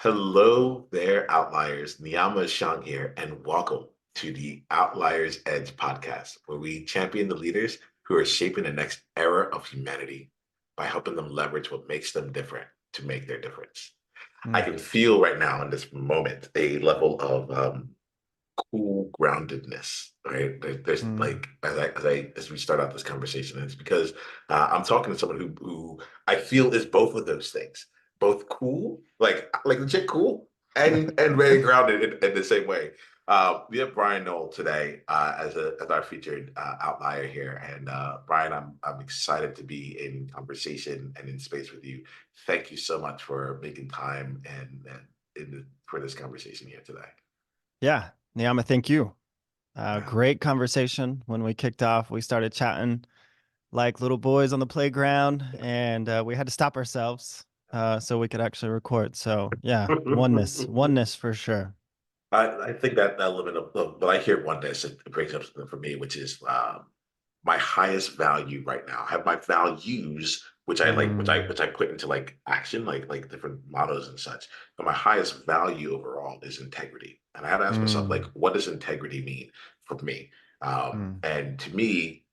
Hello there, Outliers. Niiamah Ashong here, and welcome to the Outliers Edge podcast, where we champion the leaders who are shaping the next era of humanity by helping them leverage what makes them different to make their difference. I Mm. can feel right now in this moment a level of cool groundedness, right? There's Mm. like as we start out this conversation, and it's because I'm talking to someone who I feel is both of those things, both cool, like legit cool, and very grounded in the same way. We have Bryan Noel today as our featured outlier here, and Bryan, I'm excited to be in conversation and in space with you. Thank you so much for making time for this conversation here today. Yeah, Niiamah, thank you. Yeah. Great conversation. When we kicked off, we started chatting like little boys on the playground, and we had to stop ourselves so we could actually record. So yeah, oneness for sure. I think that element of when I hear oneness, it brings up something for me, which is my highest value right now. I have my values, which I like, Mm. which I put into like action, like different mottos and such. But my highest value overall is integrity. And I had to ask myself, like, Mm. what does integrity mean for me? Mm. And to me,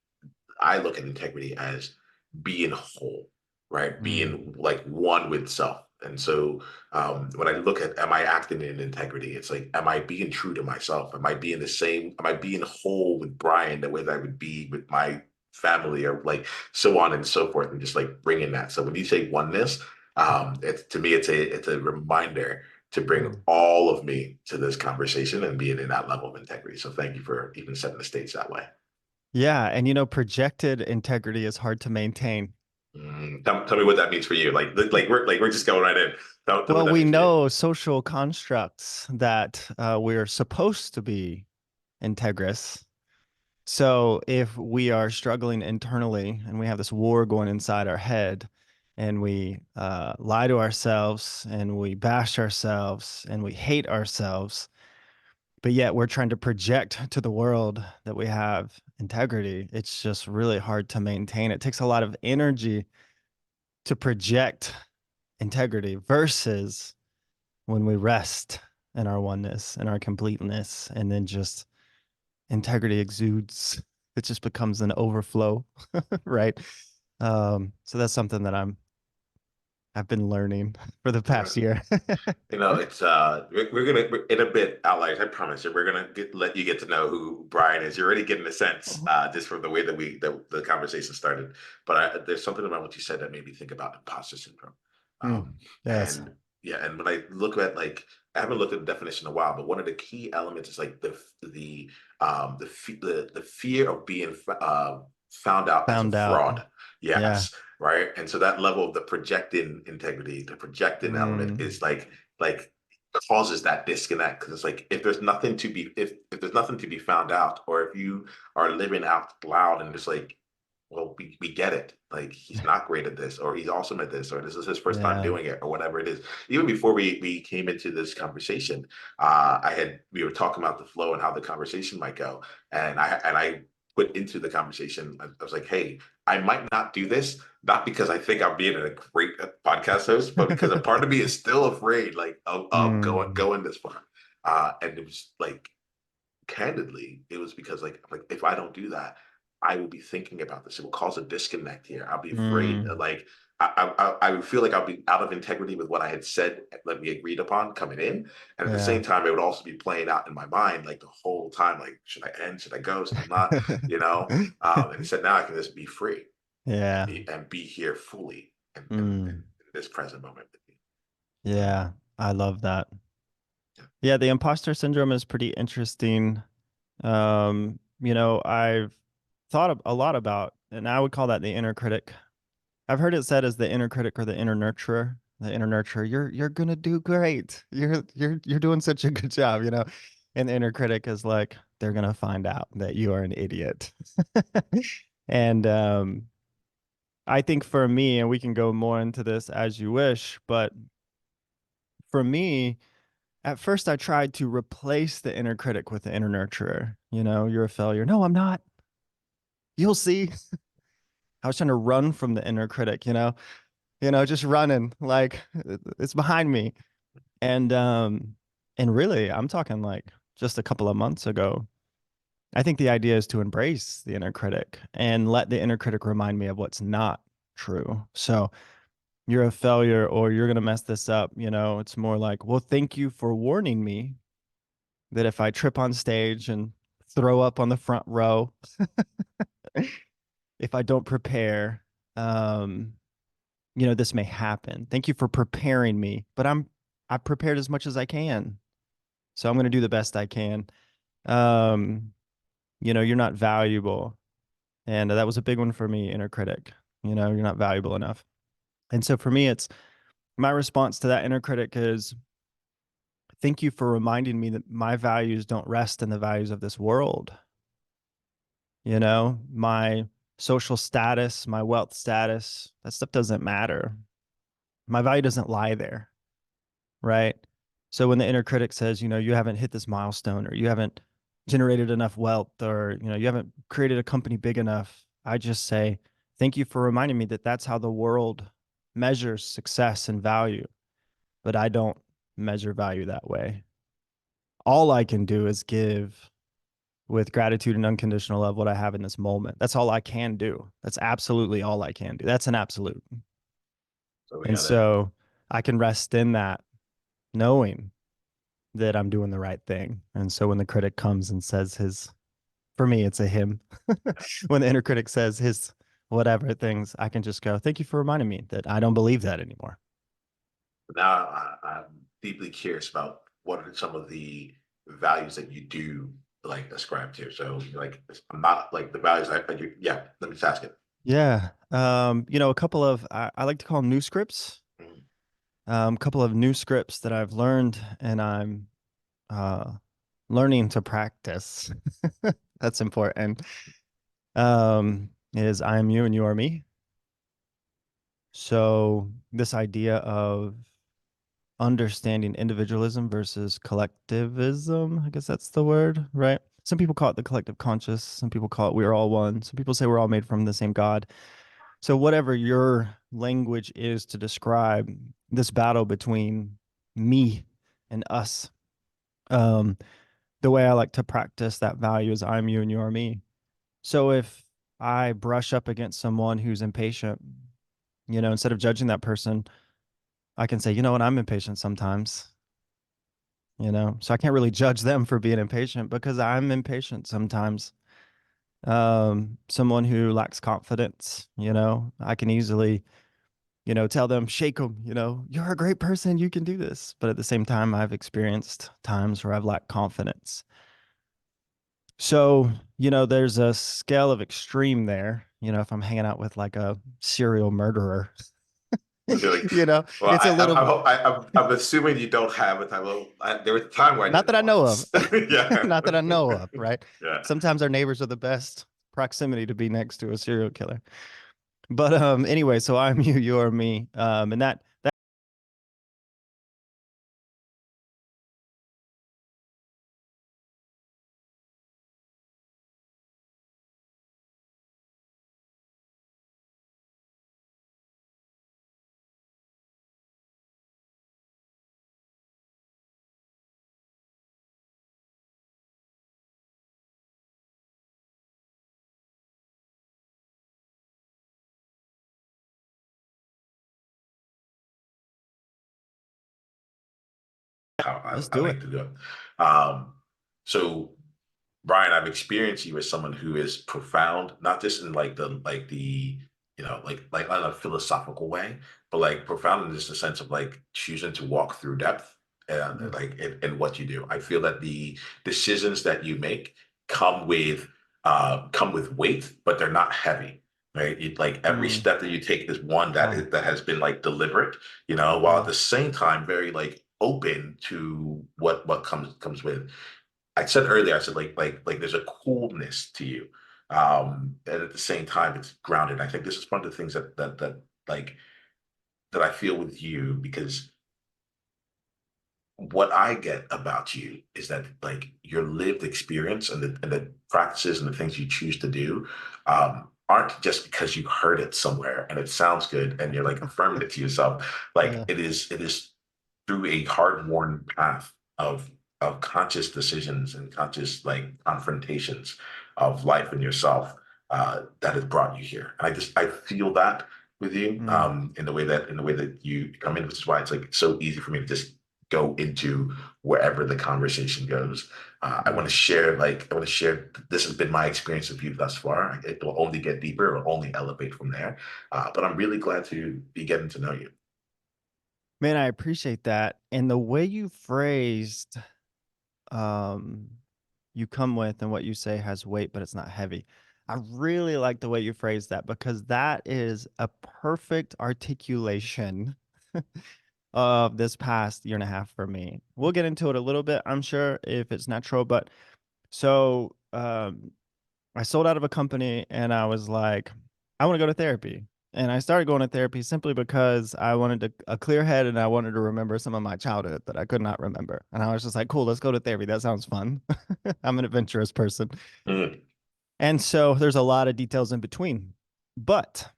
I look at integrity as being whole, right? Mm. Being like one with self. And so when I look at, am I acting in integrity? It's like, am I being true to myself? Am I being whole with Bryan the way that I would be with my family or like so on and so forth and just like bringing that. So when you say oneness, it's to me, it's a reminder to bring Mm. all of me to this conversation and being in that level of integrity. So thank you for even setting the stage that way. Yeah, and projected integrity is hard to maintain. Tell me what that means for you. We're just going right in. Tell me what Well, that we means for you. know social constructs that we're supposed to be integrous. So if we are struggling internally and we have this war going inside our head and we lie to ourselves and we bash ourselves and we hate ourselves, but yet we're trying to project to the world that we have integrity, it's just really hard to maintain. It takes a lot of energy to project integrity versus when we rest in our oneness and our completeness and then just integrity exudes. It just becomes an overflow, right? So that's something that I've been learning for the Yeah. past year. It's we're in a bit outliers. I promise you, we're gonna let you get to know who Bryan is. You're already getting a sense just from the way that the conversation started. But there's something about what you said that made me think about imposter syndrome. Mm, Um, yes. and yeah, and when I look at like I haven't looked at the definition in a while, but one of the key elements is like the fear of being found out as a Found out. fraud. Yeah. Yes, right. And so that level of the projecting integrity, the projecting element Mm, is like causes that disconnect because it's like if there's nothing to be found out, or if you are living out loud and it's like, well, we get it. Like he's not great at this, or he's awesome at this, or this is his first time yeah. doing it, or whatever it is. Even before we came into this conversation, we were talking about the flow and how the conversation might go, and I put into the conversation. I was like, hey, I might not do this, not because I think I'm being a great podcast host, but because a part of me is still afraid, like of Mm, going this far. And it was like, candidly, it was because like if I don't do that, I will be thinking about this. It will cause a disconnect here. I'll be afraid. mm, Like I would feel like I'll be out of integrity with what I had said that we agreed upon coming in, and at the yeah. same time, it would also be playing out in my mind like the whole time. Like, should I end? Should I go? Should I not? You know. And he said, now I can just be free Yeah. and be here fully in Mm, this present moment with me. yeah. I love that. Yeah. Yeah, the imposter syndrome is pretty interesting. I've thought a lot about, and I would call that the inner critic. I've heard it said as the inner critic or the inner nurturer. The inner nurturer, you're gonna do great. You're doing such a good job, And the inner critic is like, they're gonna find out that you are an idiot. And I think for me, and we can go more into this as you wish, but for me, at first I tried to replace the inner critic with the inner nurturer. You're a failure. No, I'm not. You'll see. I was trying to run from the inner critic, just running like it's behind me. And really, I'm talking like just a couple of months ago. I think the idea is to embrace the inner critic and let the inner critic remind me of what's not true. So you're a failure or you're going to mess this up. It's more like, well, thank you for warning me that if I trip on stage and throw up on the front row, if I don't prepare, um, this may happen. Thank you for preparing me, but I've prepared as much as I can. So I'm going to do the best I can. Um, you're not valuable. And that was a big one for me, inner critic. You're not valuable enough. And so for me, it's my response to that inner critic is thank you for reminding me that my values don't rest in the values of this world. My social status, my wealth status, that stuff doesn't matter. My value doesn't lie there, right? So when the inner critic says, you haven't hit this milestone or you haven't generated enough wealth or, you haven't created a company big enough, I just say, thank you for reminding me that that's how the world measures success and value, but I don't measure value that way. All I can do is give with gratitude and unconditional love what I have in this moment. That's all I can do. That's absolutely all I can do. That's an absolute. So we And gotta. so I can rest in that knowing that I'm doing the right thing. And so when the critic comes and says for me, it's a him. When the inner critic says his whatever things, I can just go, thank you for reminding me that I don't believe that anymore. Now I'm deeply curious about what are some of the values that you do like ascribe to. So like I'm not like the values yeah, let me just ask it. Yeah. A couple of, I like to call them new scripts. Mm. A couple of new scripts that I've learned and I'm uh, learning to practice. That's important. Is I am you and you are me. So this idea of understanding individualism versus collectivism, I guess that's the word, right? Some people call it the collective conscious. Some people call it we're all one. Some people say we're all made from the same God. So whatever your language is to describe this battle between me and us, um, the way I like to practice that value is I'm you and you are me. So if I brush up against someone who's impatient, instead of judging that person, I can say, you know what, I'm impatient sometimes, so I can't really judge them for being impatient because I'm impatient sometimes. Someone who lacks confidence, I can easily, tell them, shake them, you're a great person, you can do this. But at the same time, I've experienced times where I've lacked confidence. So, there's a scale of extreme there. If I'm hanging out with like a serial murderer, You're like, well, it's a little, I'm assuming you don't have a time. Well, there was a time where I not did that I know of, once. Yeah, not that I know of, right? yeah. Sometimes our neighbors are the best proximity to be next to a serial killer. But anyway, so I'm you, you're me. And that How let's I do it. like to do it. So Bryan, I've experienced you as someone who is profound, not just in like the like on a philosophical way, but like profound in just the sense of like choosing to walk through depth and Mm, like in what you do. I feel that the decisions that you make come with come with weight, but they're not heavy. Right. Like every mm, step that you take is one oh, that has been like deliberate, while at mm, the same time very like open to what comes with. I said earlier, I said like there's a coolness to you. And at the same time it's grounded. I think this is one of the things like that I feel with you because what I get about you is that like your lived experience and the practices and the things you choose to do aren't just because you heard it somewhere and it sounds good and you're like affirming it to yourself. Like uh, it is through a hard-worn path of conscious decisions and conscious like confrontations of life and yourself that has brought you here. And I feel that with you Mm. in the way that you come in, which is why it's like so easy for me to just go into wherever the conversation goes. I want to share, this has been my experience with you thus far. It will only get deeper, it will only elevate from there. But I'm really glad to be getting to know you. Man, I appreciate that. And the way you phrased um you come with and what you say has weight, but it's not heavy. I really like the way you phrase that because that is a perfect articulation of this past year and a half for me. We'll get into it a little bit, I'm sure, if it's natural. But so I sold out of a company and I was like, I want to go to therapy. And I started going to therapy simply because I wanted a clear head and I wanted to remember some of my childhood that I could not remember. And I was just like, cool, let's go to therapy. That sounds fun. I'm an adventurous person. Mhm. And so there's a lot of details in between. But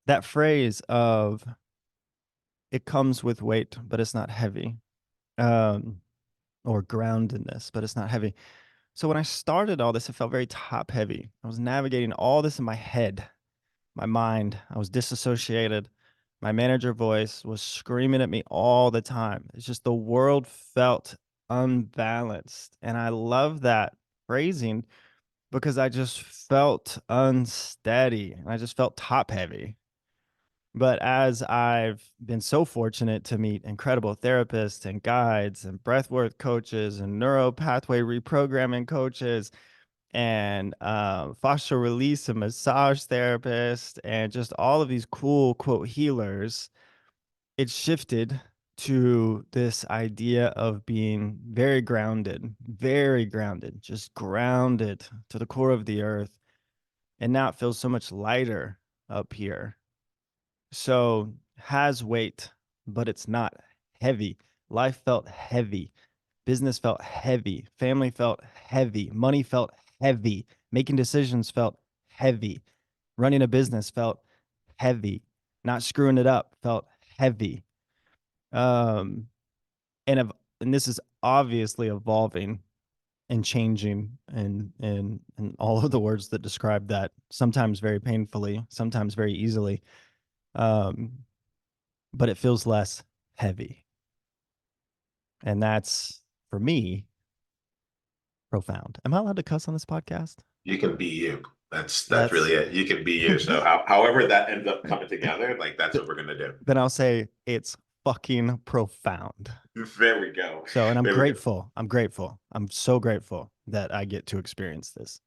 that phrase of it comes with weight, but it's not heavy, um, or groundedness, but it's not heavy. So when I started all this, it felt very top heavy. I was navigating all this in my head, my mind. I was disassociated. My manager voice was screaming at me all the time. It's just the world felt unbalanced. And I love that phrasing because I just felt unsteady and I just felt top heavy. But as I've been so fortunate to meet incredible therapists and guides and breathwork coaches and neuro pathway reprogramming coaches and foster release and massage therapists and just all of these cool quote healers, it shifted to this idea of being very grounded, just grounded to the core of the earth. And now it feels so much lighter up here. So has weight, but it's not heavy. Life felt heavy. Business felt heavy. Family felt heavy. Money felt heavy. Making decisions felt heavy. Running a business felt heavy. Not screwing it up felt heavy. Um, and this is obviously evolving and changing and all of the words that describe that, sometimes very painfully, sometimes very easily. Um, but it feels less heavy. And that's, for me, profound. Am I allowed to cuss on this podcast? You can be you. That's really That's it. You can be you. So however that ends up coming together, like that's what we're gonna do. then I'll say it's fucking profound. There we go. So, and I'm There we go. grateful. I'm grateful. I'm so grateful that I get to experience this.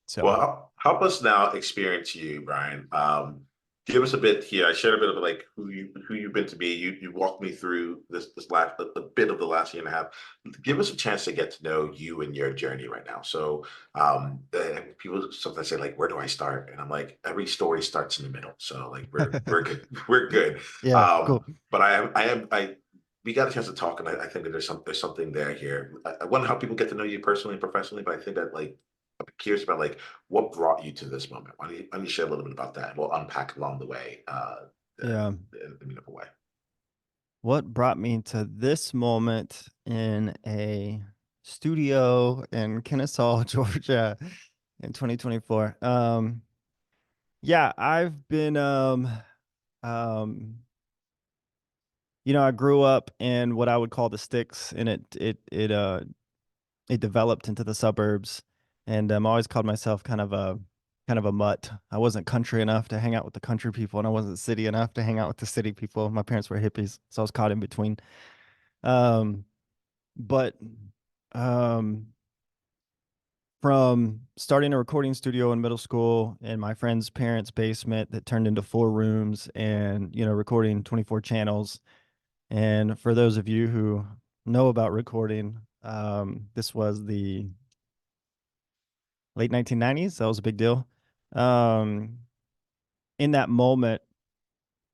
So, Well, help us now experience you, Bryan. Give us a bit here. I shared a bit of like who you've been to be. You walked me through this last a bit of the last year and a half. Give us a chance to get to know you and your journey right now. So, people sometimes say like, "Where do I start?" And I'm like, every story starts in the middle. So like we're good. We're good. yeah, cool. But I we got a chance to talk, and I think that there's something there here. I want to help people get to know you personally and professionally, but I think that like I'm curious about like what brought you to this moment. Why don't you share a little bit about that? We'll unpack along the way, Yeah. in a meaningful way. What brought me to this moment in a studio in Kennesaw, Georgia in 2024? Yeah, I've been um I grew up in what I would call the sticks, and it developed into the suburbs, and always called myself kind of a mutt. I wasn't country enough to hang out with the country people, and I wasn't city enough to hang out with the city people. My parents were hippies, so I was caught in between. Um, but um, from starting a recording studio in middle school in my friend's parents' basement that turned into 4 rooms, and recording 24 channels. And for those of you who know about recording, this was the late 1990s. That was a big deal. Um, in that moment,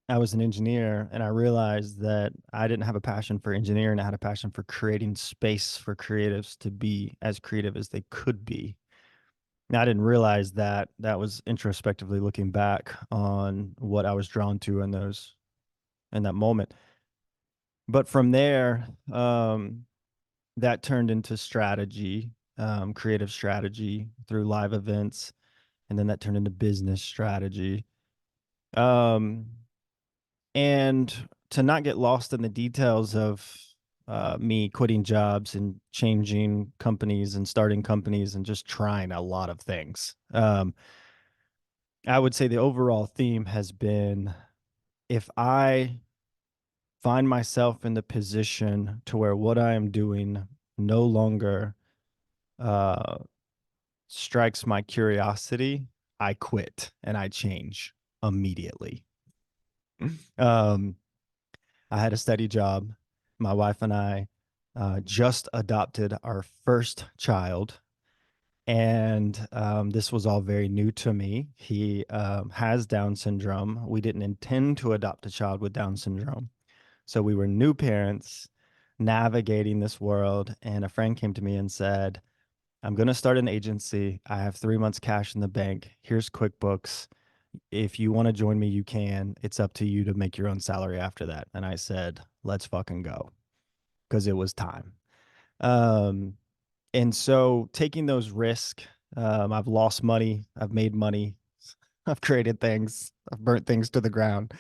I was an engineer and I realized that I didn't have a passion for engineering. I had a passion for creating space for creatives to be as creative as they could be. Now, I didn't realize that that was introspectively looking back on what I was drawn to in that moment. But from there, that turned into strategy, creative strategy through live events, and then that turned into business strategy. Um, and to not get lost in the details of me quitting jobs and changing companies and starting companies and just trying a lot of things. I would say the overall theme has been, if I find myself in the position to where what I am doing no longer uh, strikes my curiosity, I quit and I change immediately. Um, I had a steady job. My wife and I just adopted our first child. And this was all very new to me. He has Down syndrome. We didn't intend to adopt a child with Down syndrome. So we were new parents navigating this world. And a friend came to me and said, I'm going to start an agency. I have 3 months cash in the bank. Here's QuickBooks. If you want to join me, you can. It's up to you to make your own salary after that. And I said, let's fucking go, because it was time. Um, and so taking those risks, I've lost money, I've made money, I've created things, I've burnt things to the ground.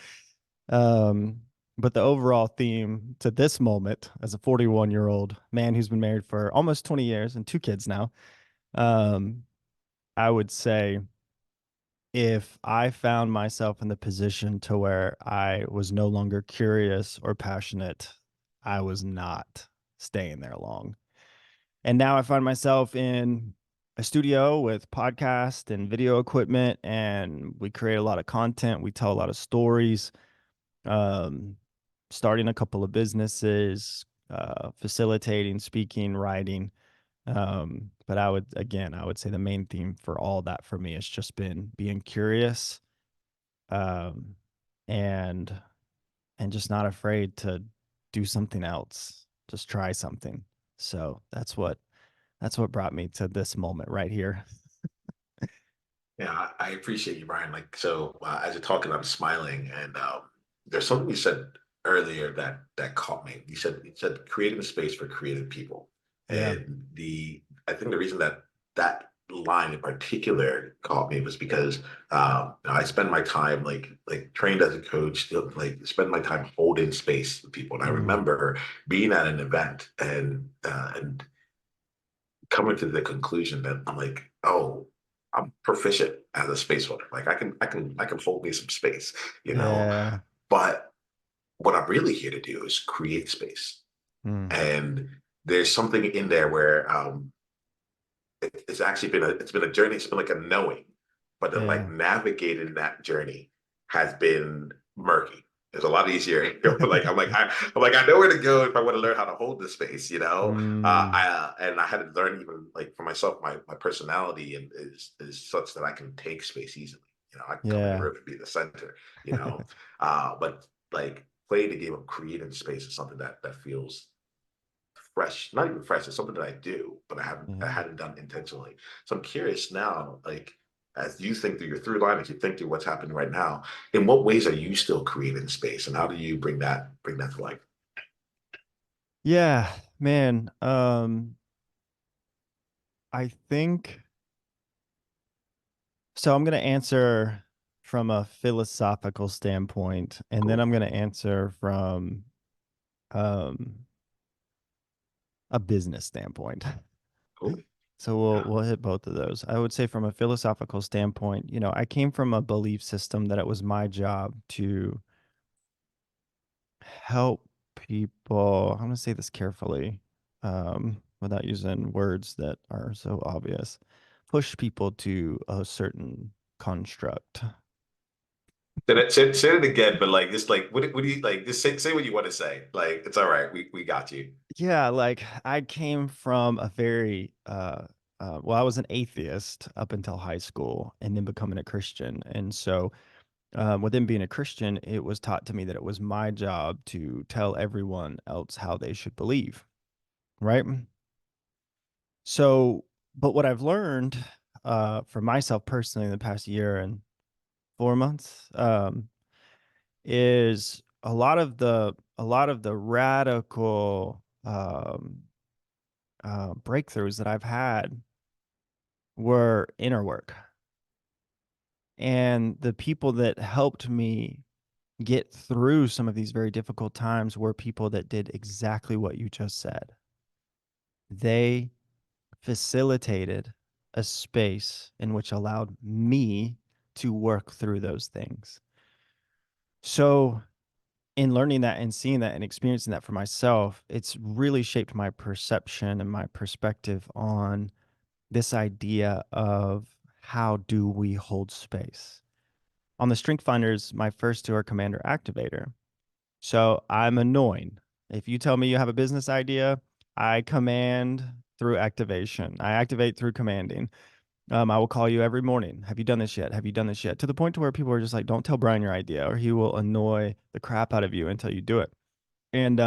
Um, but the overall theme to this moment, as a 41-year-old man who's been married for almost 20 years and two kids now, um, I would say, if I found myself in the position to where I was no longer curious or passionate, I was not staying there long. And now I find myself in a studio with podcast and video equipment, and we create a lot of content. We tell a lot of stories, um, starting a couple of businesses, facilitating, speaking, writing. But I would say the main theme for all that for me has just been being curious, um, and just not afraid to do something else, just try something. So that's what brought me to this moment right here. Yeah, I appreciate you, Brian. Like, so as you're talking, I'm smiling, and there's something you said earlier that caught me. You said creating a space for creative people, Yeah. and the I think the reason that line in particular caught me was because I spend my time like trained as a coach, like spend my time holding space with people, and I Mm, remember being at an event and coming to the conclusion that I'm like, oh, I'm proficient as a space holder. Like I can hold me some space, you know. yeah. But what I'm really here to do is create space. Mm, And there's something in there where it's actually been a journey. It's been like a knowing, but then like yeah. navigating that journey has been murky. It's a lot easier. Like I know where to go if I want to learn how to hold this space. Mm, And I had to learn even like for myself, my personality and is such that I can take space easily. I can come in the yeah. room and be the center. But like playing the game of creating space is something that feels fresh, not even fresh. It's something that I do, but I Yeah. hadn't done intentionally. So I'm curious now, like as you think through your through line, as you think through what's happening right now, in what ways are you still creating space, and how do you bring that to life? Yeah, man. I think so. I'm going to answer from a philosophical standpoint, and then Cool, I'm going to answer from um, a business standpoint. cool, So we'll yeah. we'll hit both of those. I would say from a philosophical standpoint, I came from a belief system that it was my job to help people. I'm going to say this carefully, without using words that are so obvious. Push people to a certain construct. Say it again, but like just like what do you like? Just say what you want to say. Like it's all right. We got you. Yeah, like I came from a very well, I was an atheist up until high school and then becoming a Christian. And so within being a Christian, it was taught to me that it was my job to tell everyone else how they should believe, right? So, but what I've learned for myself personally in the past year and 4 months is a lot of the a lot of the radical breakthroughs that I've had were inner work. And the people that helped me get through some of these very difficult times were people that did exactly what you just said. They facilitated a space in which allowed me to work through those things. So, in learning that and seeing that and experiencing that for myself, it's really shaped my perception and my perspective on this idea of how do we hold space. On the Strength Finders, my first two are Commander Activator. So I'm annoying. If you tell me you have a business idea, I command through activation. I activate through commanding. I will call you every morning. Have you done this yet? Have you done this yet? To the point to where people are just like, don't tell Bryan your idea, or he will annoy the crap out of you until you do it. And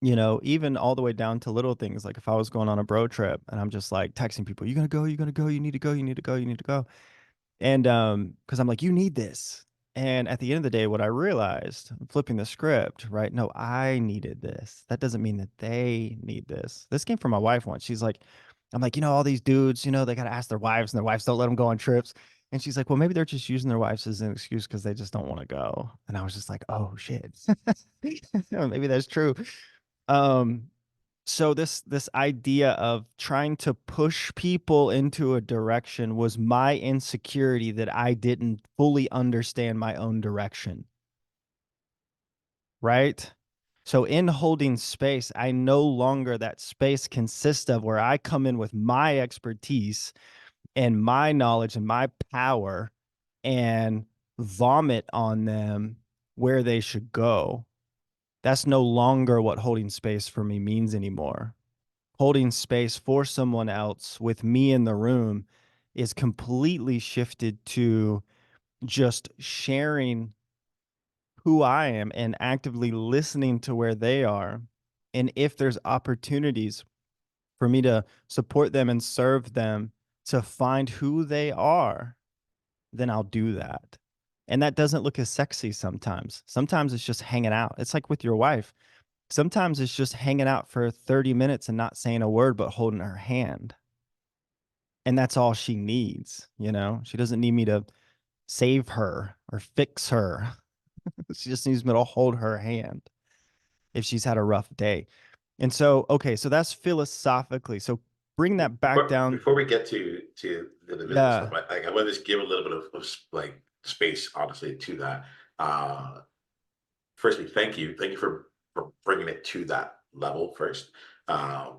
even all the way down to little things, like if I was going on a bro trip and I'm just like texting people, you gonna go, you gonna go, you need to go, you need to go, you need to go. And because I'm like, you need this. And at the end of the day, what I realized, flipping the script, right? No, I needed this. That doesn't mean that they need this. This came from my wife once. She's like, I'm like, all these dudes, they got to ask their wives and their wives don't let them go on trips. And she's like, well, maybe they're just using their wives as an excuse because they just don't want to go. And I was just like, oh shit. Maybe that's true. Um, so this idea of trying to push people into a direction was my insecurity that I didn't fully understand my own direction, right? So in holding space, I no longer that space consists of where I come in with my expertise and my knowledge and my power and vomit on them where they should go. That's no longer what holding space for me means anymore. Holding space for someone else with me in the room is completely shifted to just sharing who I am and actively listening to where they are. And if there's opportunities for me to support them and serve them to find who they are, then I'll do that. And that doesn't look as sexy sometimes. Sometimes it's just hanging out. It's like with your wife. Sometimes it's just hanging out for 30 minutes and not saying a word, but holding her hand. And that's all she needs. She doesn't need me to save her or fix her. She just needs me to hold her hand if she's had a rough day. And so, okay, so that's philosophically. So bring that back down. Before we get to the individual stuff, Yeah. I want to just give a little bit of like space, honestly, to that. Uh, Firstly, thank you for bringing it to that level first. Um,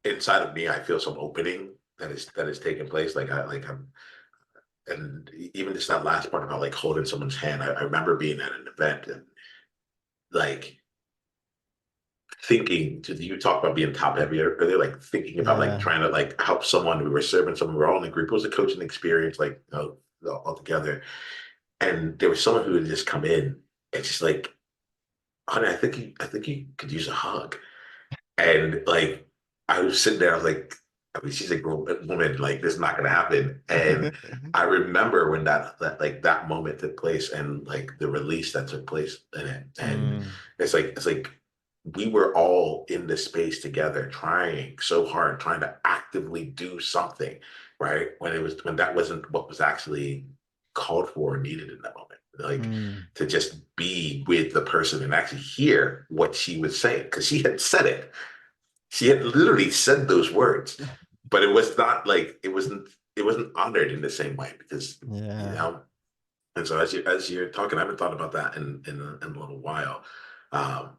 Inside of me, I feel some opening that is taking place. I'm, and even just that last part about like holding someone's hand. I remember being at an event and like thinking to you talk about being top heavy earlier, like thinking about like Yeah. trying to like help someone. We were serving someone. We were all in a group. It was a coaching experience, like all together. And there was someone who had just come in and just like, honey, I think you could use a hug. And like I was sitting there, I was like, I mean, she's a grown woman, like this is not gonna happen. And I remember when that moment took place and like the release that took place in it. And Mm, it's like we were all in this space together, trying so hard, trying to actively do something, right? When that wasn't what was actually called for or needed in that moment. Like mm. to just be with the person and actually hear what she was saying because she had said it. She had literally said those words, but it was not like it wasn't honored in the same way because you Yeah. know. And so as you're talking, I haven't thought about that in a little while. Um,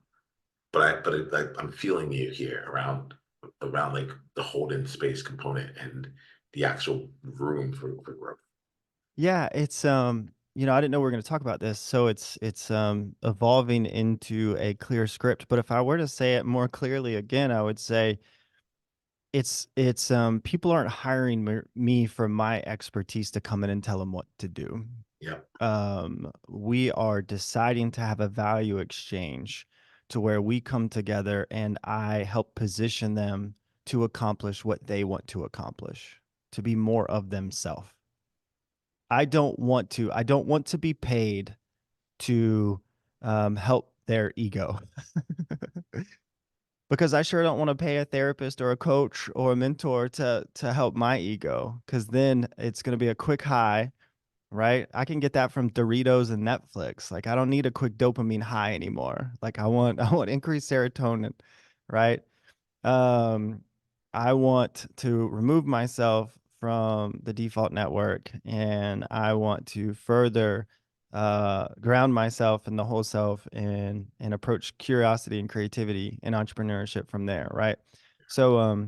I'm feeling you here around like the holding space component and the actual room for growth. Yeah, it's I didn't know we were going to talk about this, so it's evolving into a clear script. But if I were to say it more clearly again, I would say it's people aren't hiring me for my expertise to come in and tell them what to do. Yeah. We are deciding to have a value exchange to where we come together and I help position them to accomplish what they want to accomplish, to be more of themselves. I don't want to be paid to help their ego. Because I sure don't want to pay a therapist or a coach or a mentor to help my ego, because then it's going to be a quick high, right? I can get that from Doritos and Netflix. Like I don't need a quick dopamine high anymore. Like I want increased serotonin, right? Um, I want to remove myself from the default network, and I want to further ground myself in the whole self and approach curiosity and creativity and entrepreneurship from there, right? So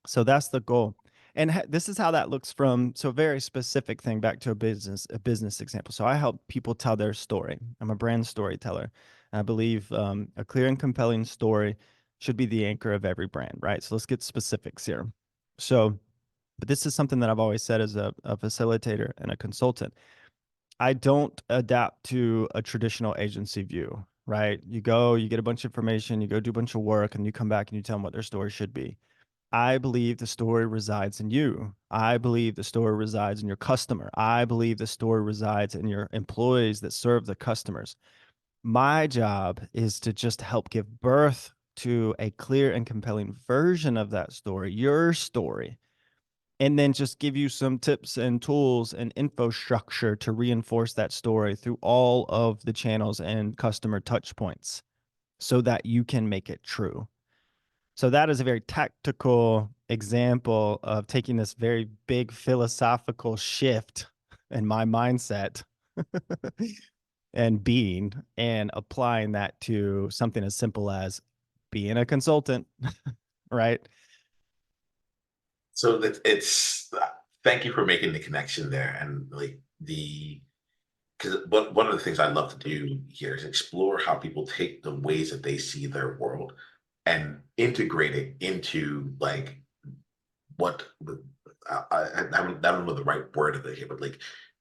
so that's the goal. And this is how that looks from, so a very specific thing back to a business example. So I help people tell their story. I'm a brand storyteller. I believe a clear and compelling story should be the anchor of every brand, right? So let's get specifics here. So, but this is something that I've always said as a facilitator and a consultant. I don't adapt to a traditional agency view, right? You go, you get a bunch of information, you go do a bunch of work, and you come back and you tell them what their story should be. I believe the story resides in you. I believe the story resides in your customer. I believe the story resides in your employees that serve the customers. My job is to just help give birth to a clear and compelling version of that story, your story, and then just give you some tips and tools and infrastructure to reinforce that story through all of the channels and customer touch points so that you can make it true. So that is a very tactical example of taking this very big philosophical shift in my mindset and being, and applying that to something as simple as being a consultant, right? So it's thank you for making the connection there, and like the because one of the things I love to do here is explore how people take the ways that they see their world and integrate it into like what I don't know the right word of it here, but like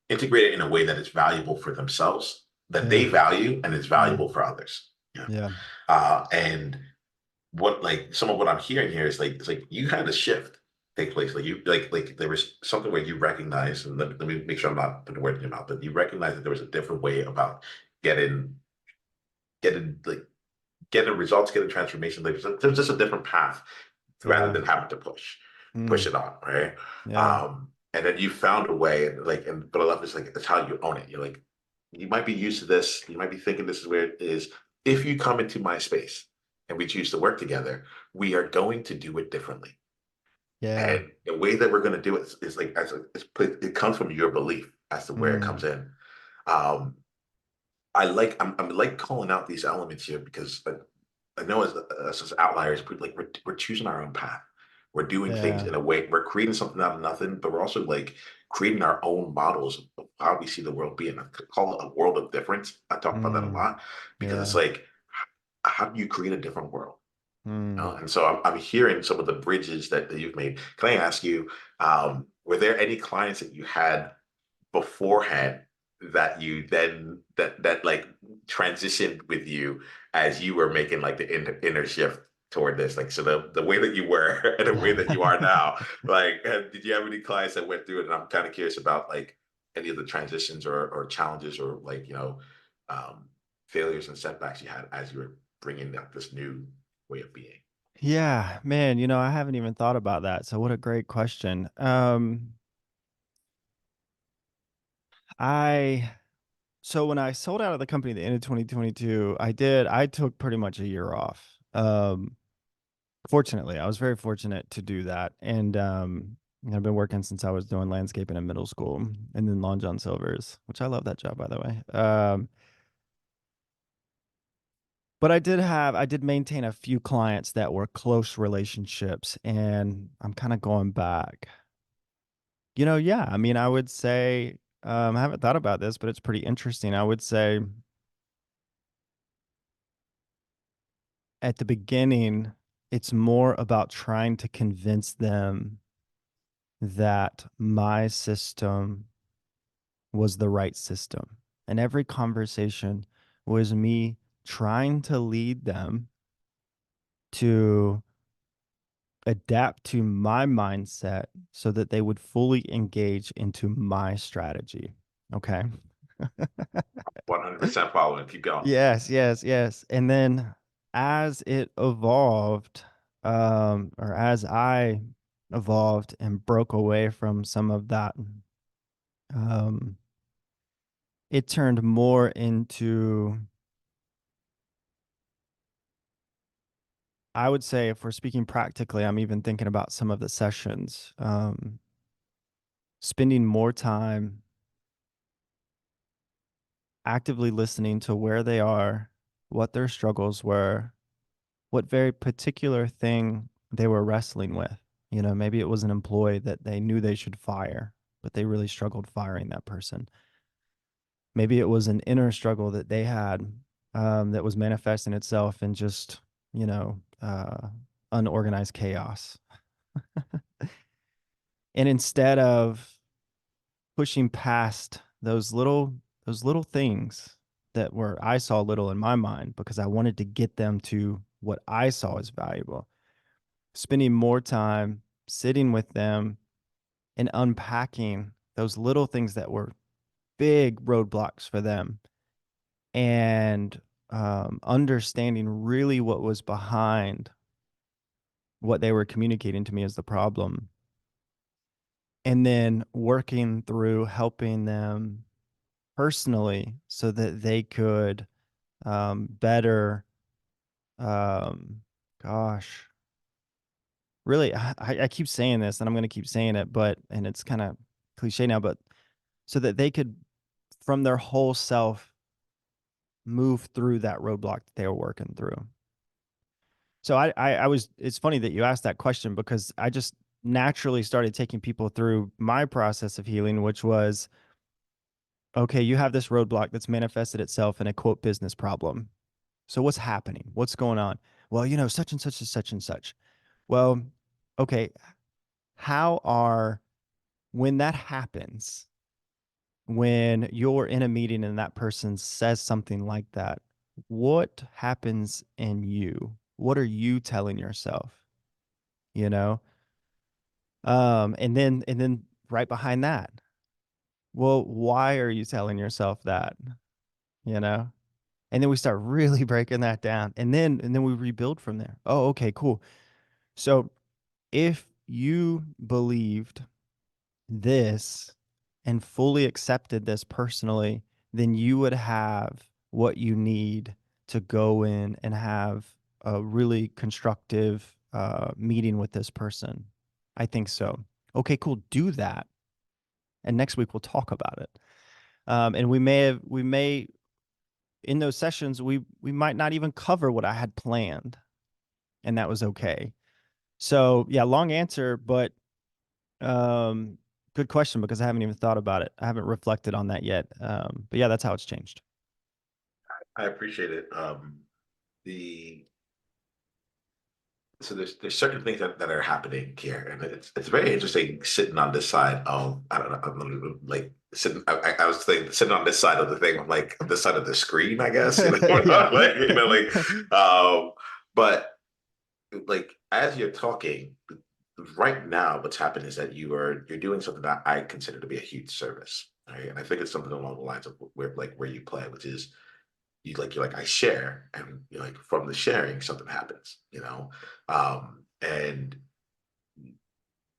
integrate it in a way that is valuable for themselves, that Yeah. they value, and is valuable Mm. for others. Yeah. Yeah. And what like some of what I'm hearing here is like it's like you had a shift take place. Like you like there was something where you recognize, and let me make sure I'm not putting words in your mouth, but you recognize that there was a different way about getting like getting results, getting transformation. Like there's just a different path rather Yeah. than having to push Mm. it on, right? Yeah. And then you found a way, and like, and but I love is like it's how you own it. You're like, you might be used to this, you might be thinking this is where it is. If you come into my space and we choose to work together, we are going to do it differently. Yeah. And the way that we're going to do it is like it comes from your belief as to where it comes Mm. in. Um, I'm like calling out these elements here because I know as outliers, we're choosing our own path. We're doing things Yeah. in a way. We're creating something out of nothing, but we're also like creating our own models of how we see the world being. I call it a world of difference. I talk about that a Mm. lot because it's Yeah. like, how do you create a different world? Mm. And so I'm hearing some of the bridges that you've made. Can I ask you, were there any clients that you had beforehand that you then that like transitioned with you as you were making like the inner shift toward this, like so the way that you were and the way that you are now, like did you have any clients that went through it? And I'm kind of curious about like any of the transitions or challenges or like um failures and setbacks you had as you were bringing up this new way of being. Yeah, man, I haven't even thought about that. So what a great question. I So when I sold out of the company at the end of 2022, I took pretty much a year off. Fortunately, I was very fortunate to do that. And I've been working since I was doing landscaping in middle school and then Long John Silver's, which I love that job, by the way. But I did maintain a few clients that were close relationships, and I'm kind of going back. Yeah, I mean, I would say, I haven't thought about this, but it's pretty interesting. I would say at the beginning, it's more about trying to convince them that my system was the right system. And every conversation was me trying to lead them to adapt to my mindset so that they would fully engage into my strategy. Okay. 100% following. Keep going. Yes, yes, yes. And then as it evolved, or as I evolved and broke away from some of that, um, it turned more into, I would say, if we're speaking practically, I'm even thinking about some of the sessions, spending more time actively listening to where they are, what their struggles were, what very particular thing they were wrestling with. You know, maybe it was an employee that they knew they should fire, but they really struggled firing that person. Maybe it was an inner struggle that they had, that was manifesting itself in just, you know, unorganized chaos. And instead of pushing past those little things that were I saw little in my mind because I wanted to get them to what I saw as valuable, spending more time sitting with them and unpacking those little things that were big roadblocks for them, and understanding really what was behind what they were communicating to me as the problem, and then working through helping them personally so that they could better, um, gosh, really, I keep saying this and I'm going to keep saying it, but, and it's kind of cliche now, but so that they could, from their whole self, move through that roadblock that they were working through. So I was, it's funny that you asked that question because I just naturally started taking people through my process of healing, which was, okay, you have this roadblock that's manifested itself in a quote business problem. So what's happening? What's going on? Well, you know, such and such is such and such. Well, okay, how are, when that happens, when you're in a meeting and that person says something like that, what happens in you? What are you telling yourself? You know? And then right behind that, well, why are you telling yourself that? You know? And then we start really breaking that down. And then we rebuild from there. Oh, okay, cool. So if you believed this and fully accepted this personally, then you would have what you need to go in and have a really constructive meeting with this person. I think so. Okay, cool. Do that. And next week we'll talk about it. And we may, in those sessions, we might not even cover what I had planned, and that was okay. So yeah, long answer, but Um, good question because I haven't even thought about it. I haven't reflected on that yet. But yeah, that's how it's changed. I appreciate it. The So there's certain things that are happening here, and it's very interesting sitting on this side of I don't know, I'm like sitting. I was thinking sitting on this side of the thing, like this side of the screen, I guess. Yeah. Like but like as you're talking right now, what's happened is that you're doing something that I consider to be a huge service, right? And I think it's something along the lines of where you play, which is you're like I share, and you're like from the sharing something happens, and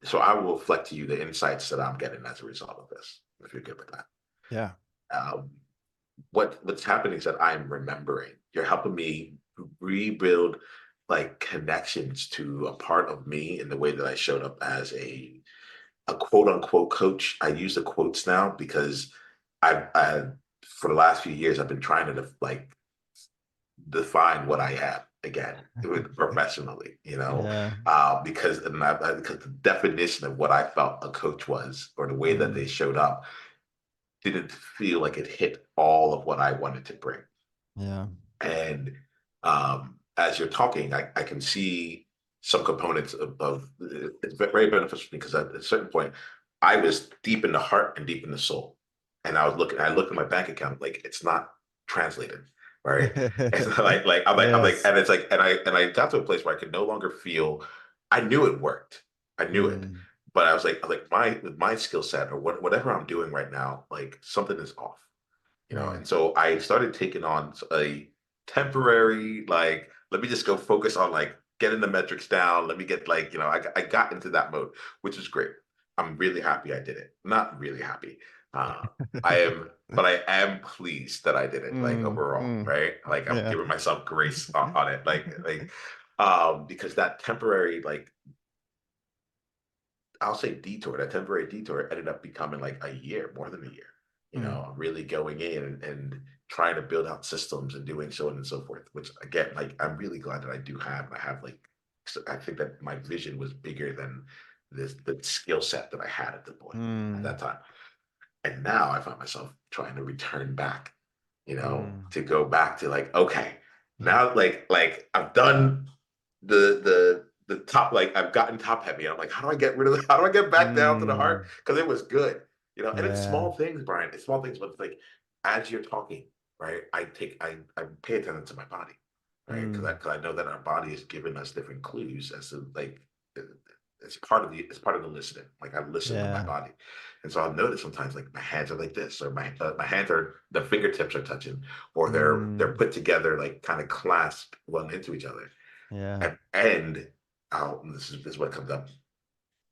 so I will reflect to you the insights that I'm getting as a result of this, if you're good with that. Yeah. Um, what's happening is that I'm remembering. You're helping me rebuild like connections to a part of me in the way that I showed up as a quote unquote coach. I use the quotes now because I for the last few years I've been trying to like define what I am again professionally, Yeah. because because the definition of what I felt a coach was, or the way that they Mm, showed up, didn't feel like it hit all of what I wanted to bring. yeah. And as you're talking, I can see some components of it's very beneficial because at a certain point, I was deep in the heart and deep in the soul, and I looked at my bank account like it's not translated, right? It's not I'm like, Yes. and it's like, and I got to a place where I could no longer feel. I knew it worked, I knew it, Mm, but I was like my with my skill set or whatever I'm doing right now, like something is off, Mm. And so I started taking on a temporary, like, let me just go focus on like getting the metrics down. Let me get like, I got into that mode, which is great. I'm really happy I did it. Not really happy. Uh, I am, but I am pleased that I did it, like overall, Mm. right? Like I'm Yeah. giving myself grace on it, because that temporary, like, I'll say detour, that temporary detour ended up becoming like a year, more than a year, Mm. really going in and trying to build out systems and doing so on and so forth, which again, like, I'm really glad that I do have. And I have like, I think that my vision was bigger than the skill set that I had at the point at Mm. that time. And now I find myself trying to return back, Mm. to go back to like, okay, now like I've done the top, like I've gotten top heavy. And I'm like, how do I get back down to the heart? Mm. Because it was good, and it's Yeah. small things, Brian. It's small things, but it's like as you're talking, right? I pay attention to my body, right? Because Mm. I know that our body is giving us different clues as to like it's part of the listening. Like I listen to my Yeah. body, and so I'll notice sometimes like my hands are like this, or my hands are the fingertips are touching, or they're Mm. put together like kind of clasped one into each other, Yeah. and this is what comes up.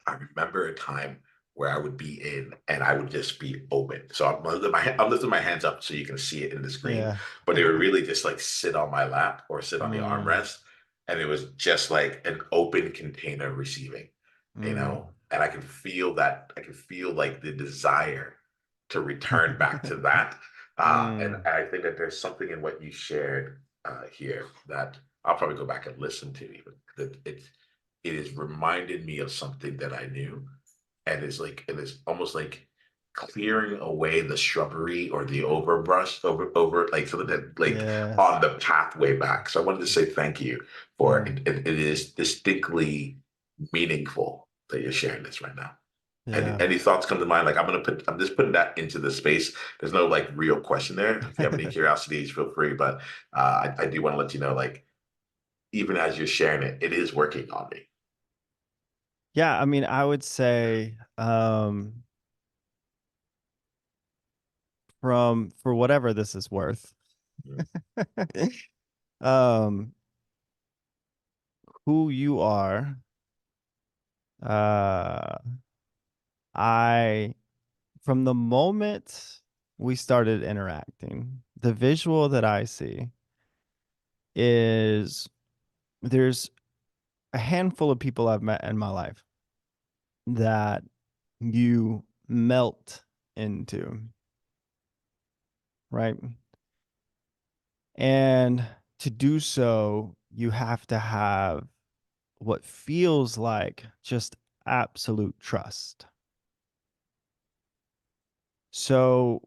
I remember a time where I would be in and I would just be open. So I'm lifting my hands up so you can see it in the screen, Yeah. but they would really just like sit on my lap or sit on the Mm. armrest, and it was just like an open container receiving, Mm. and I can feel that. I can feel like the desire to return back to that, and Mm. I think that there's something in what you shared here that I'll probably go back and listen to even. That it has reminded me of something that I knew, and it is almost like clearing away the shrubbery or the overbrush over like something that like Yes. on the pathway back. So I wanted to say thank you for it. Mm. It is distinctly meaningful that you're sharing this right now. Yeah. Any thoughts come to mind? Like I'm just putting that into the space. There's no like real question there. If you have any curiosities, feel free. But I do want to let you know, like, even as you're sharing it, it is working on me. Yeah, I mean, I would say from for whatever this is worth, Mm. um, who you are, uh, I from the moment we started interacting, the visual that I see is there's a handful of people I've met in my life that you melt into, right? And to do so, you have to have what feels like just absolute trust. So,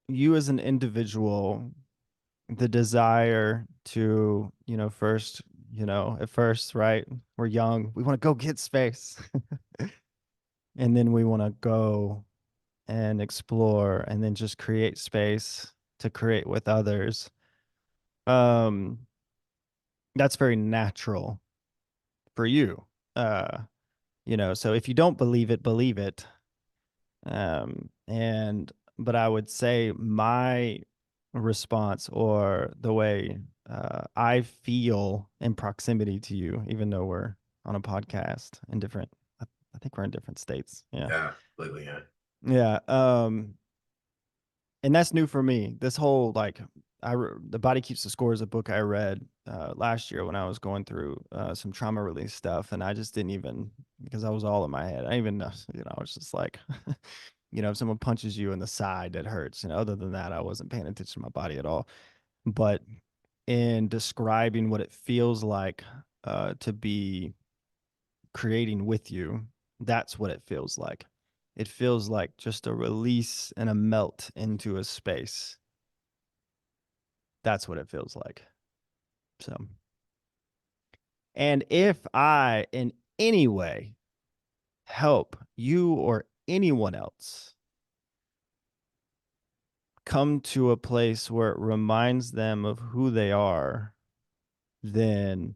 you as an individual, the desire to, first, at first, right? We're young, we want to go get space. And then we want to go and explore and then just create space to create with others. Um, that's very natural for you. Uh, so if you don't believe it, believe it. And but I would say my response or the way I feel in proximity to you, even though we're on a podcast in different, I think we're in different states. Yeah. Yeah, lately, yeah. Yeah. And that's new for me. This whole like the Body Keeps the Score is a book I read last year when I was going through some trauma release stuff, and I just didn't even because I was all in my head. I didn't even know, I was just like, if someone punches you in the side, that hurts. Other than that, I wasn't paying attention to my body at all. But in describing what it feels like to be creating with you, that's what it feels like. It feels like just a release and a melt into a space. That's what it feels like. So, and if I in any way help you or anyone else come to a place where it reminds them of who they are, then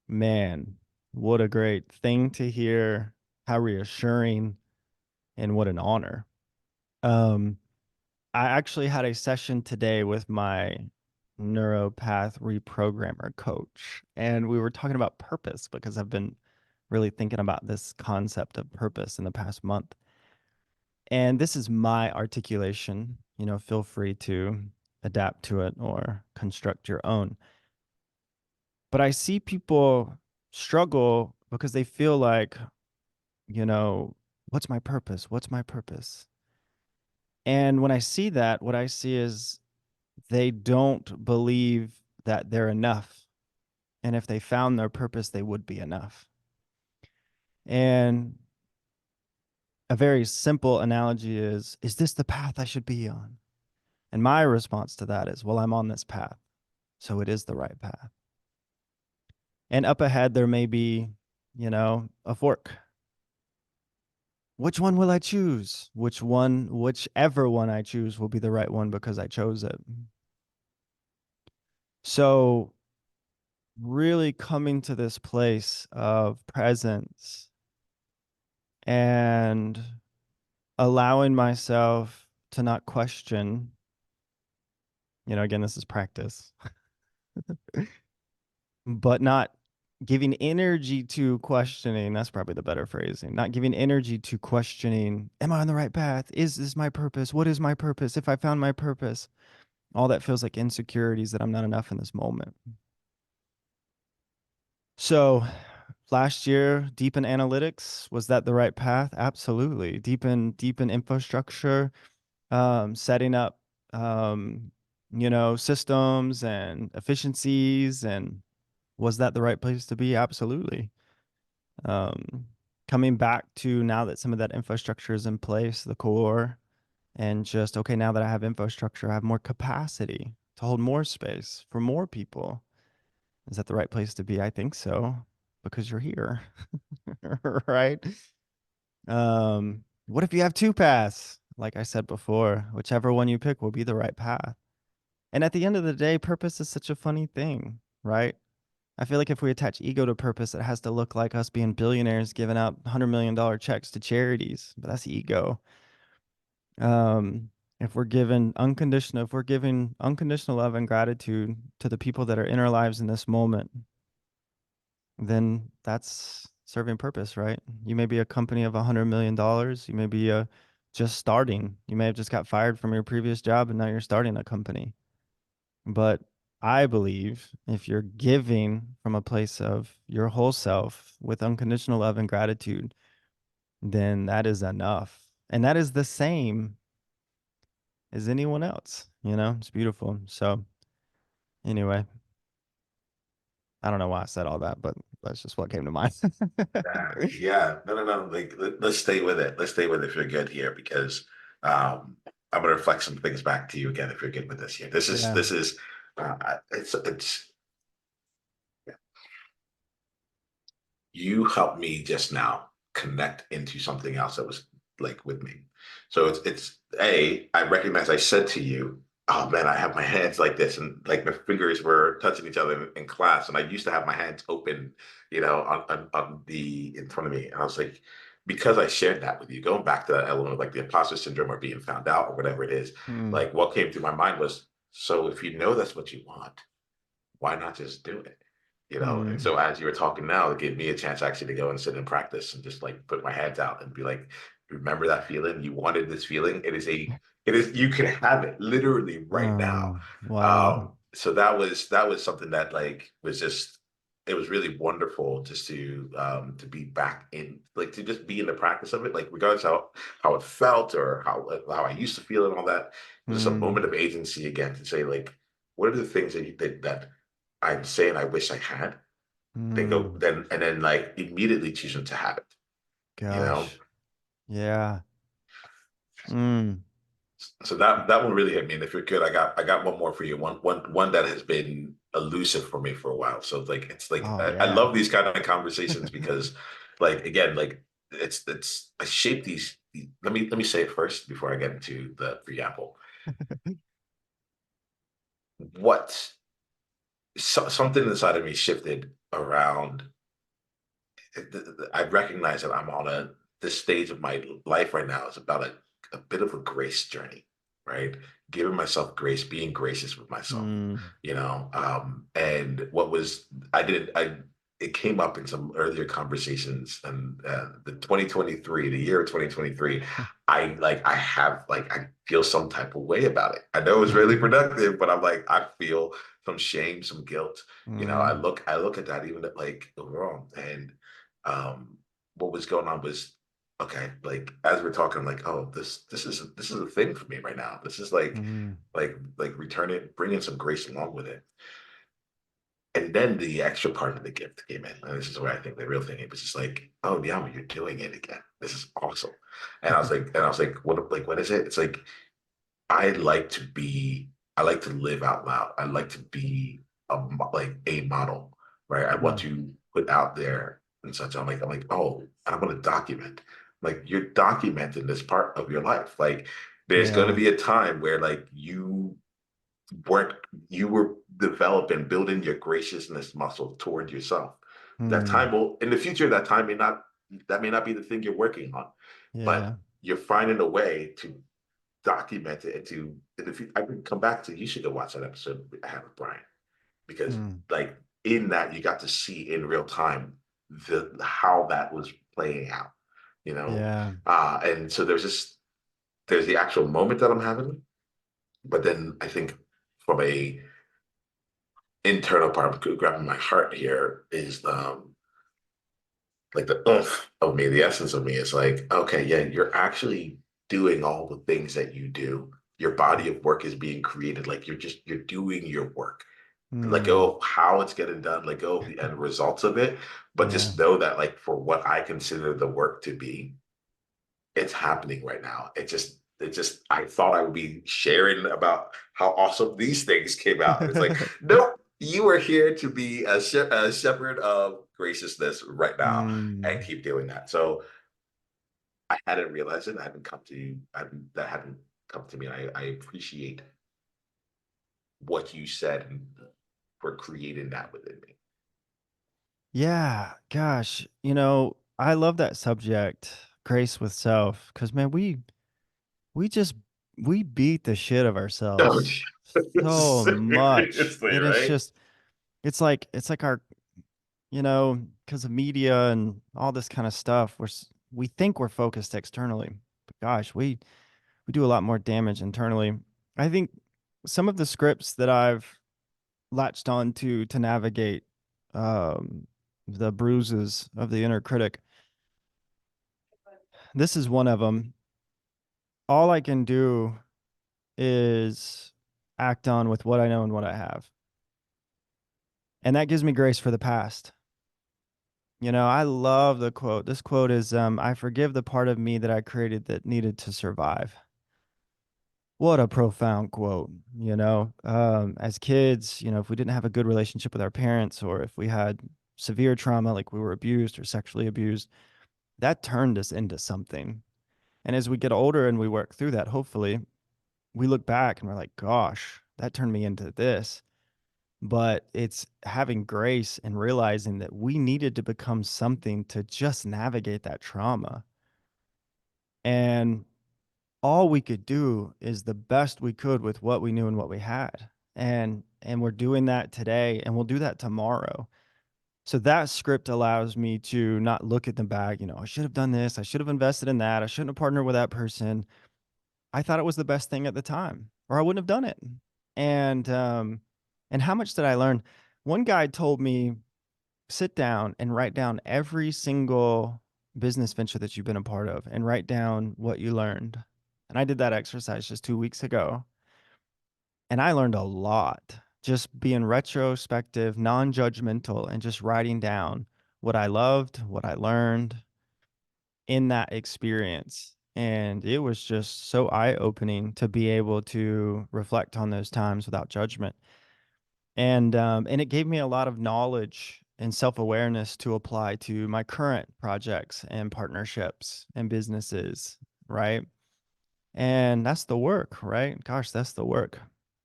man, what a great thing to hear. How reassuring and what an honor. Um, I actually had a session today with my neuropath reprogrammer coach, and we were talking about purpose because I've been really thinking about this concept of purpose in the past month. And this is my articulation. Feel free to adapt to it or construct your own. But I see people struggle because they feel like, you know, what's my purpose? What's my purpose? And when I see that, what I see is they don't believe that they're enough. And if they found their purpose, they would be enough. And a very simple analogy is this the path I should be on? And my response to that is, well, I'm on this path, so it is the right path. And up ahead, there may be, a fork. Which one will I choose? Whichever one I choose will be the right one because I chose it. So, really coming to this place of presence and allowing myself to not question, again, this is practice, but not giving energy to questioning. That's probably the better phrasing. Not giving energy to questioning, am I on the right path? Is this my purpose? What is my purpose? If I found my purpose, all that feels like insecurities that I'm not enough in this moment. So last year, deep in analytics, was that the right path? Absolutely. Deep in infrastructure, setting up, systems and efficiencies. And was that the right place to be? Absolutely. Um, Coming back to now that some of that infrastructure is in place, the core, and just, okay, now that I have infrastructure, I have more capacity to hold more space for more people. Is that the right place to be? I think so, because you're here. Right? What if you have two paths? Like I said before, whichever one you pick will be the right path. And at the end of the day, purpose is such a funny thing, right? I feel like if we attach ego to purpose, it has to look like us being billionaires giving out $100 million checks to charities, but that's ego. If we're giving unconditional love and gratitude to the people that are in our lives in this moment, then that's serving purpose, right? You may be a company of $100 million. You may be just starting. You may have just got fired from your previous job and now you're starting a company. But I believe if you're giving from a place of your whole self with unconditional love and gratitude, then that is enough. And that is the same as anyone else. It's beautiful. So, anyway, I don't know why I said all that, but that's just what came to mind. Yeah, no. Like, let's stay with it. Let's stay with it if you're good here, because I'm gonna reflect some things back to you again if you're good with this here. Yeah. This is it's you helped me just now connect into something else that was like with me. So it's I recognize I said to you, oh man, I have my hands like this, and like my fingers were touching each other in class, and I used to have my hands open, on the in front of me. And I was like, because I shared that with you, going back to that element of like the imposter syndrome or being found out or whatever it is, Mm, like what came through my mind was, so if you know that's what you want, why not just do it? And mm, so as you were talking now, it gave me a chance actually to go and sit and practice and just like put my hands out and be like, remember that feeling? You wanted this feeling. You can have it literally right now. wow. So that was something that like was just, it was really wonderful just to be back in, like to just be in the practice of it, like regardless how it felt or how I used to feel and all that. It was just a Mm, moment of agency again to say like, what are the things that you did that I'm saying I wish I had, then go mm, then and then like immediately choosing to have it, you know? gosh. Yeah. Mm. So that one really hit me. And if you're good, I got one more for you. One that has been elusive for me for a while. So like it's like Oh, I yeah. love these kind of conversations because like again, like it's I shape let me say it first before I get into the preamble. What something inside of me shifted around. I recognize that I'm on this stage of my life right now is about a bit of a grace journey. right? Giving myself grace, being gracious with myself, Mm. and what was I did I it came up in some earlier conversations, and the 2023, the year of 2023, I feel some type of way about it. I know it was really productive, but I'm like, I feel some shame, some guilt. Mm. I look at that even at like overall, and um, what was going on was okay. Like as we're talking, I'm like, oh, this is a thing for me right now. This is Mm. like return it, bringing some grace along with it. And then the extra part of the gift came in. And this is where I think the real thing, it was just like, oh, Niiamah, you're doing it again. This is awesome. And I was what is it? It's like, I like to be, I like to live out loud. I like to be like a model, right? I want Mm. to put out there and such. I'm like, oh, I want to document. Like you're documenting this part of your life. Like there's going to Yeah. be a time where like weren't you were developing, building your graciousness muscle toward yourself. That Mm. time will in the future, that may not be the thing you're working on, but Yeah. you're finding a way to document it into if you, I can come back to you should go watch that episode I had with Bryan because Mm. like in that you got to see in real time the how that was playing out, you know. Yeah. And so there's the actual moment that I'm having, but then I think from a internal part of grabbing my heart here is like the oomph of me, the essence of me is like, okay, yeah, you're actually doing all the things that you do. Your body of work is being created. Like you're doing your work. Let Mm. go of how it's getting done, let go of the end results of it. But Yeah. just know that like for what I consider the work to be, it's happening right now. It just I thought I would be sharing about how awesome these things came out. It's like, nope, you are here to be a shepherd of graciousness right now and Mm. keep doing that. So I hadn't realized it. I hadn't come to that hadn't come to me. I appreciate what you said and for creating that within me. Yeah. Gosh, I love that subject, grace with self, because man, we just we beat the shit of Oh, ourselves so much. seriously, It is right? just it's like our, because of media and all this kind of stuff, we think we're focused externally, but gosh, we do a lot more damage internally. I think some of the scripts that I've latched on to navigate um, the bruises of the inner critic. This is one of them. All I can do is act on with what I know and what I have. And that gives me grace for the past. I love the quote. This quote is I forgive the part of me that I created that needed to survive. What a profound quote. As kids, if we didn't have a good relationship with our parents, or if we had severe trauma, like we were abused or sexually abused, that turned us into something. And as we get older and we work through that, hopefully, we look back and we're like, gosh, that turned me into this. But it's having grace and realizing that we needed to become something to just navigate that trauma. And all we could do is the best we could with what we knew and what we had. And we're doing that today, and we'll do that tomorrow. So that script allows me to not look at the bag, I should have done this, I should have invested in that, I shouldn't have partnered with that person. I thought it was the best thing at the time, or I wouldn't have done it. And how much did I learn? One guy told me, sit down and write down every single business venture that you've been a part of and write down what you learned. And I did that exercise just 2 weeks ago. And I learned a lot just being retrospective, non judgmental, and just writing down what I loved, what I learned in that experience. And it was just so eye opening to be able to reflect on those times without judgment. And it gave me a lot of knowledge and self-awareness to apply to my current projects and partnerships and businesses, right? And that's the work, right? Gosh, that's the work.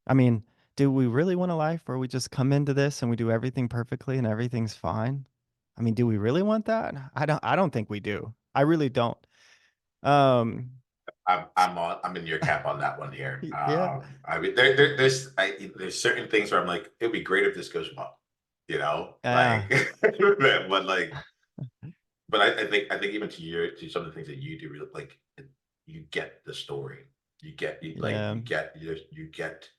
I mean, do we really want a life where we just come into this and we do everything perfectly and everything's fine? I mean, do we really want that? I don't think we do. I really don't. Um I'm in your camp on that one here. Yeah. I mean, there's certain things where I'm like, it'd be great if this goes well, you know, like, Yeah. but like, but I think even to some of the things that you do, really, like, you get the story, Yeah. you get.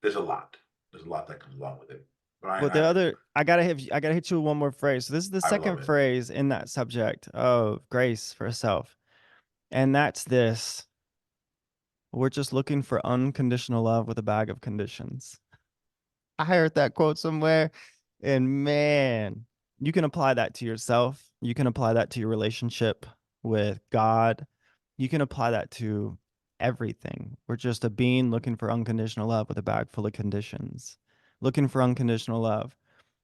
There's a lot that comes along with it. Brian, But the other, I gotta hit you with one more phrase. So this is the I love second it. phrase in that subject of grace for self. And that's this. We're just looking for unconditional love with a bag of conditions. I heard that quote somewhere. And man, you can apply that to yourself. You can apply that to your relationship with God. You can apply that to everything. We're just a being looking for unconditional love with a bag full of conditions. Looking for unconditional love.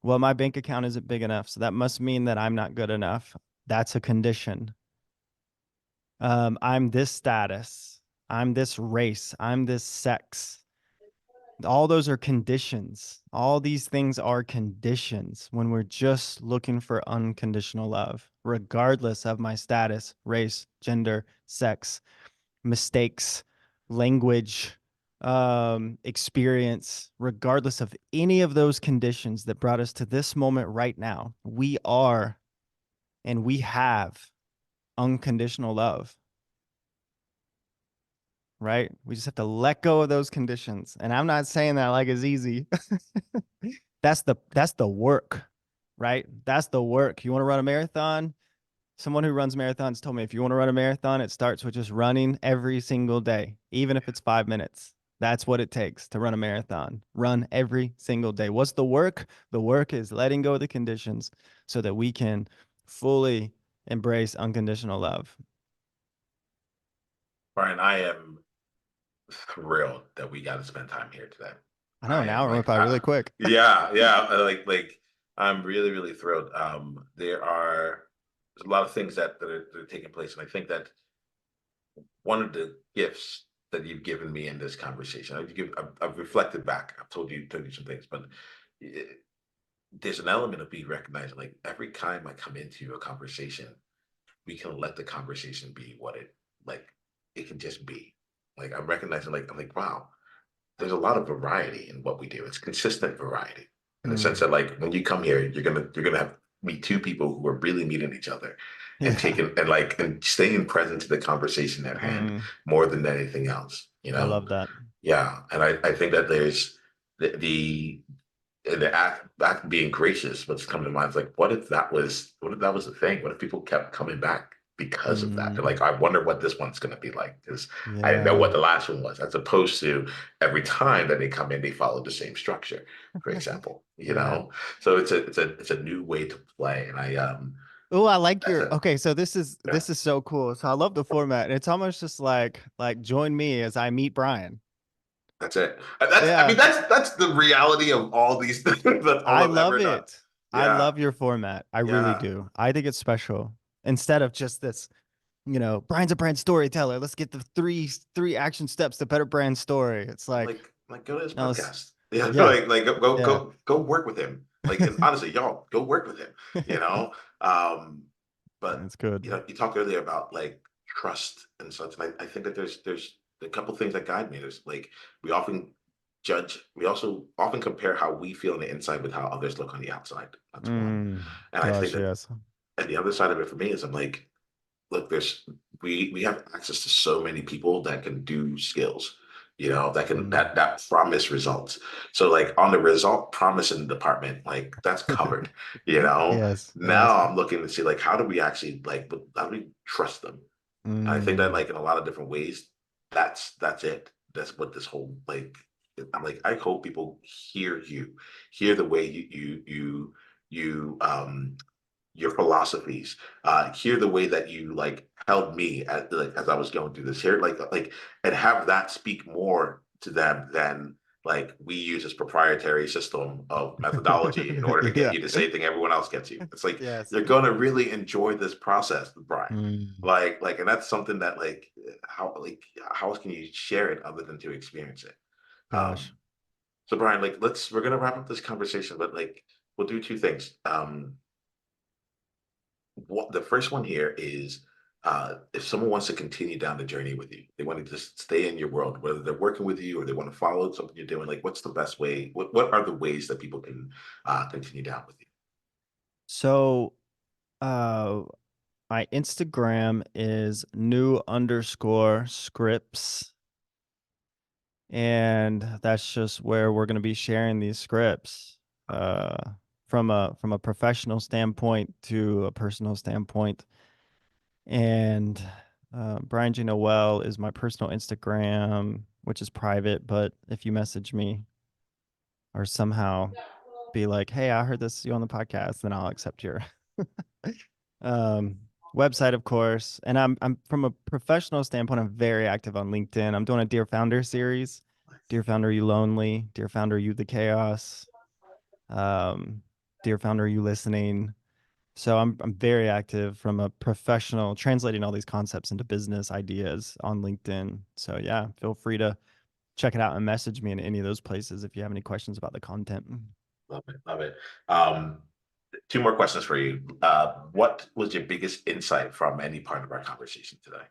Well, my bank account isn't big enough, so that must mean that I'm not good enough. That's a condition. I'm this status. I'm this race. I'm this sex. All those are conditions. All these things are conditions when we're just looking for unconditional love, regardless of my status, race, gender, sex, mistakes, language, experience, regardless of any of those conditions that brought us to this moment right now. We are and we have unconditional love, right? We just have to let go of those conditions. And I'm not saying that like it's easy. That's the work, right? That's the work. You want to run a marathon? Someone who runs marathons told me if you want to run a marathon, it starts with just running every single day, even if it's 5 minutes. That's what it takes to run a marathon. Run every single day. What's the work? The work is letting go of the conditions so that we can fully embrace unconditional love. Brian, I am thrilled that we got to spend time here today. I know I an am hour went like, by really quick. yeah, yeah, like I'm really, really thrilled. There's a lot of things that are taking place, and I think that one of the gifts that you've given me in this conversation, I've reflected back, I've told you some things, but eh, there's an element of me recognizing, like, every time I come into a conversation, we can let the conversation be what like it can just be. Like, I'm recognizing, like, I'm like, wow, there's a lot of variety in what we do. It's consistent variety in the sense Mm, that, like, when you come here, you're gonna have meet two people who are really meeting each other and yeah. taking and staying present to the conversation at hand Mm, more than anything else. I love that. Yeah, and I think that there's the act being gracious. What's coming to mind is, like, what if that was the thing? What if people kept coming back because of that? They're Mm, like, I wonder what this one's going to be like, because I didn't know yeah. what the last one was, as opposed to every time that they come in, they follow the same structure, for example. Yeah. So it's a new way to play, and Oh, I like that's your a okay, so this is yeah, this is so cool. So I love the format. It's almost just like join me as I meet Bryan. that's it. I mean, Yeah, that's the reality of all these things. That's all I I've love ever done. it. I Yeah, love your format. I really yeah. do. I think it's special. Instead of just this, Bryan's a brand storyteller. Let's get the three action steps to better brand story. It's Like go to his no, it's podcast. Yeah, yeah. Yeah. go work with him. Like, and honestly, y'all go work with him. You know, um, but It's good. you talked earlier about, like, trust and such, and I think that there's a couple things that guide me. There's, like, we often we also often compare how we feel on the inside with how others look on the outside. That's one, Mm, and I think gosh, that, yes. and the other side of it for me is, I'm like, look, we have access to so many people that can do skills, that can Mm. that promise results. So, like, on the result promising department, like, that's covered. Yes, yes. Now I'm looking to see, like, how do we actually, like, how do we trust them? And I think that, Mm. like, in a lot of different ways, that's it. That's what this whole, like, I'm like, I hope people hear the way you your philosophies, hear the way that you, like, held me as I was going through this here, and have that speak more to them than, like, we use this proprietary system of methodology in order to get Yeah. you the same thing everyone else gets you. It's like, Yes. you're gonna really enjoy this process, Brian. Mm. And that's something that, like, how else can you share it other than to experience it? Um, Gosh. so, Brian, like, we're gonna wrap up this conversation, but, like, we'll do two things. What the first one here is, if someone wants to continue down the journey with you, they want to just stay in your world, whether they're working with you or they want to follow something you're doing, like what's the best way? What are the ways that people can continue down with you? So uh my Instagram is new_scripts. And that's just where we're going to be sharing these scripts from a professional standpoint to a personal standpoint. And Bryan Noel is my personal Instagram, which is private. But if you message me or somehow be like, "Hey, I heard this you on the podcast," then I'll accept your um, website, of course. And I'm from a professional standpoint, I'm very active on LinkedIn. I'm doing a Dear Founder series. Dear Founder, You Lonely? Dear Founder, You the Chaos? Um, Dear Founder, You Listening? So I'm very active from a professional, translating all these concepts into business ideas on LinkedIn. So yeah, feel free to check it out and message me in any of those places if you have any questions about the content. Love it, love it. Two more questions for you. What was your biggest insight from any part of our conversation today?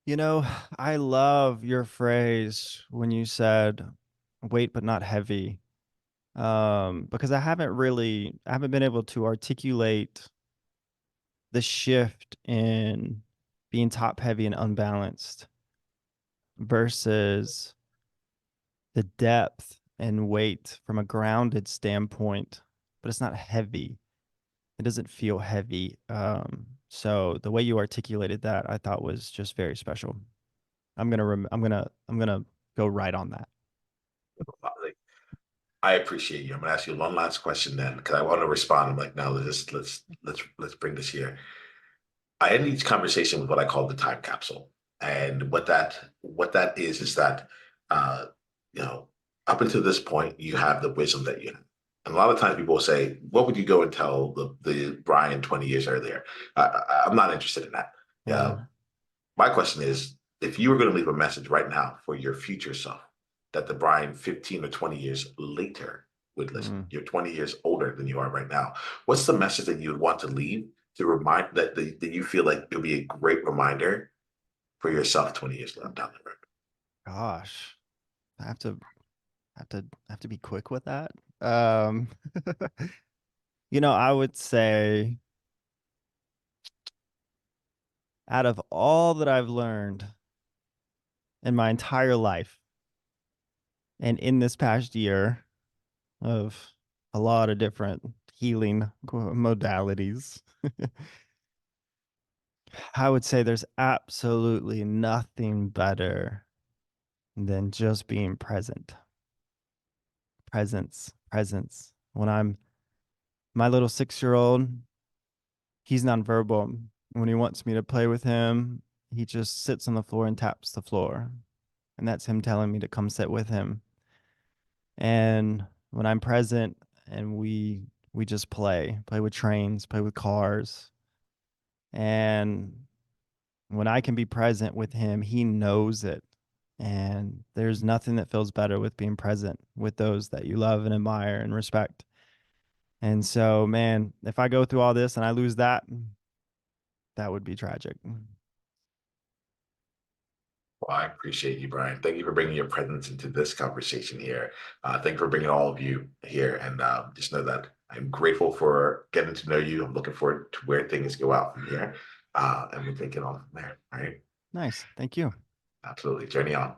You know, I love your phrase when you said weight but not heavy. Because I haven't been able to articulate the shift in being top heavy and unbalanced versus the depth and weight from a grounded standpoint, but it's not heavy. It doesn't feel heavy. So the way you articulated that, I thought was just very special. I'm gonna go right on that. Like, I appreciate you. I'm gonna ask you one last question then, because I want to respond. I'm like, no, let's bring this here. I end each conversation with what I call the time capsule, and what that is that uh, you know, up until this point, you have the wisdom that you have. And a lot of times people will say, "What would you go and tell the Brian 20 years earlier?" I'm not interested in that. Yeah. My question is, if you were going to leave a message right now for your future self, that the Brian 15 or 20 years later would listen, Mm. you're 20 years older than you are right now. What's the message that you would want to leave to remind that you feel like it'll be a great reminder for yourself 20 years down the road? Gosh, I have to be quick with that. Um, I would say out of all that I've learned in my entire life and in this past year of a lot of different healing modalities, I would say there's absolutely nothing better than just being present. Presence, presence. When I'm my little 6-year-old, he's nonverbal. When he wants me to play with him, he just sits on the floor and taps the floor. And that's him telling me to come sit with him. And when I'm present and we just play with trains, play with cars. And when I can be present with him, he knows it. And there's nothing that feels better with being present with those that you love and admire and respect. And so, man, if I go through all this and I lose that, that would be tragic. Well, I appreciate you, Brian. Thank you for bringing your presence into this conversation here. Thank you for bringing all of you here. And just know that I'm grateful for getting to know you. I'm looking forward to where things go out from here. And we'll take it on from there. All right. Nice. Thank you. Absolutely. Journey on.